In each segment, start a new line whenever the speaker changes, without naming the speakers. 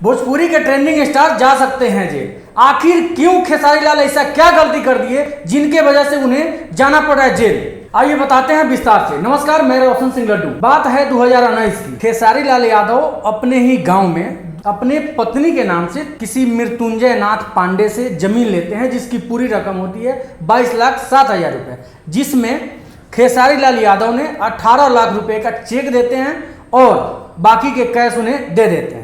भोजपुरी के trending star जा सकते हैं जेल। आखिर क्यों खेसारी लाल ऐसा क्या गलती कर दिए जिनके वजह से उन्हें जाना पड़ रहा है जेल? आइए बताते हैं विस्तार से। नमस्कार, मैं रोशन सिंह लड्डू। बात है 2019 की। खेसारी लाल यादव अपने ही गांव में अपने पत्नी के नाम से किसी मृत्युंजय नाथ पांडे से जमीन लेते हैं, जिसकी पूरी रकम होती है 22,07,000 रुपए, जिसमें खेसारी लाल यादव ने 18 लाख रुपए का चेक देते हैं और बाकी के कैश उन्हें दे देते हैं।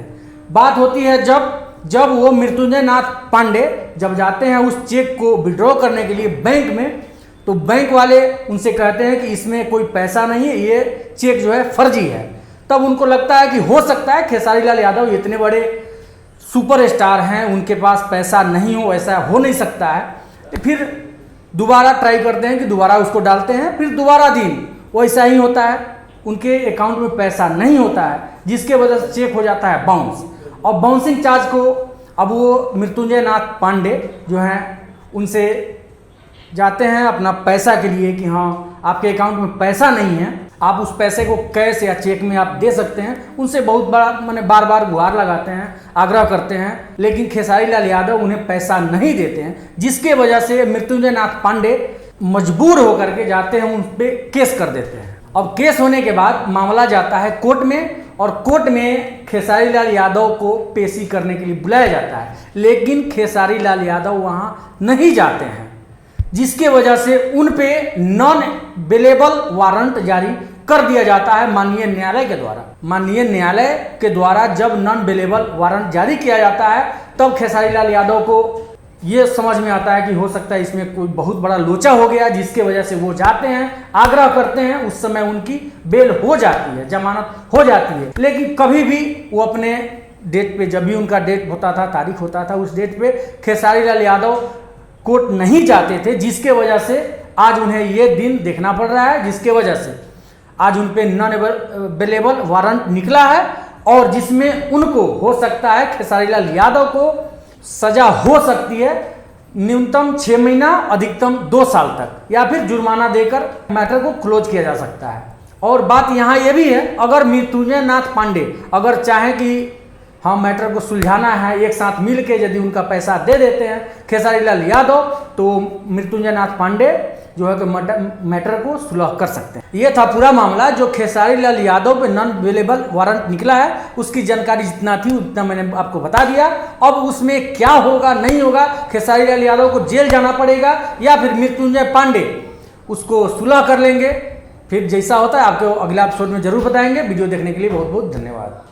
बात होती है जब वो मृत्युंजय नाथ पांडे जब जाते हैं उस चेक को विड्रॉ करने के लिए बैंक में, तो बैंक वाले उनसे कहते हैं कि इसमें कोई पैसा नहीं है, ये चेक जो है फर्जी है। तब उनको लगता है कि हो सकता है खेसारी लाल यादव इतने बड़े सुपरस्टार हैं, उनके पास पैसा नहीं हो, ऐसा हो नहीं सकता है। तो फिर दोबारा ट्राई करते हैं कि दोबारा उसको डालते हैं। फिर दोबारा दिन वैसा ही होता है, उनके अकाउंट में पैसा नहीं होता है, जिसके वजह से चेक हो जाता है बाउंस। और बाउंसिंग चार्ज को अब वो मृत्युंजय नाथ पांडे जो हैं उनसे जाते हैं अपना पैसा के लिए कि हाँ आपके अकाउंट में पैसा नहीं है, आप उस पैसे को कैश या चेक में आप दे सकते हैं। उनसे बहुत बड़ा बार बार गुहार लगाते हैं, आग्रह करते हैं, लेकिन खेसारी लाल यादव उन्हें पैसा नहीं देते हैं, जिसके वजह से मृत्युंजय नाथ पांडे मजबूर होकर के जाते हैं, उन पर केस कर देते हैं। अब केस होने के बाद मामला जाता है कोर्ट में और कोर्ट में खेसारी लाल यादव को पेशी करने के लिए बुलाया जाता है, लेकिन खेसारी लाल यादव वहां नहीं जाते हैं, जिसके वजह से उन पे नॉन बेलेबल वारंट जारी कर दिया जाता है माननीय न्यायालय के द्वारा। माननीय न्यायालय के द्वारा जब नॉन बेलेबल वारंट जारी किया जाता है तब खेसारी लाल यादव को ये समझ में आता है कि हो सकता है इसमें कोई बहुत बड़ा लोचा हो गया, जिसके वजह से वो जाते हैं, आग्रह करते हैं। उस समय उनकी बेल हो जाती है, जमानत हो जाती है, लेकिन कभी भी वो अपने डेट पे, जब भी उनका डेट होता था, तारीख होता था, उस डेट पे खेसारी लाल यादव कोर्ट नहीं जाते थे, जिसके वजह से आज उन्हें ये दिन देखना पड़ रहा है, जिसके वजह से आज उन पे नॉन अवेलेबल वारंट निकला है और जिसमें उनको हो सकता है खेसारी लाल यादव को सजा हो सकती है न्यूनतम 6 महीना, अधिकतम 2 साल तक, या फिर जुर्माना देकर मैटर को क्लोज किया जा सकता है। और बात यहाँ ये भी है, अगर मृत्युंजय नाथ पांडे अगर चाहें कि हम मैटर को सुलझाना है, एक साथ मिल के यदि उनका पैसा दे देते हैं खेसारी लाल यादव, तो मृत्युंजय नाथ पांडे जो है कि मैटर को सुलह कर सकते हैं। ये था पूरा मामला जो खेसारी लाल यादव पे नॉन अवेलेबल वारंट निकला है। उसकी जानकारी जितना थी उतना मैंने आपको बता दिया। अब उसमें क्या होगा नहीं होगा, खेसारी लाल यादव को जेल जाना पड़ेगा या फिर मृत्युंजय पांडे उसको सुलह कर लेंगे, फिर जैसा होता है आपको अगला एपिसोड में जरूर बताएंगे। वीडियो देखने के लिए बहुत बहुत धन्यवाद।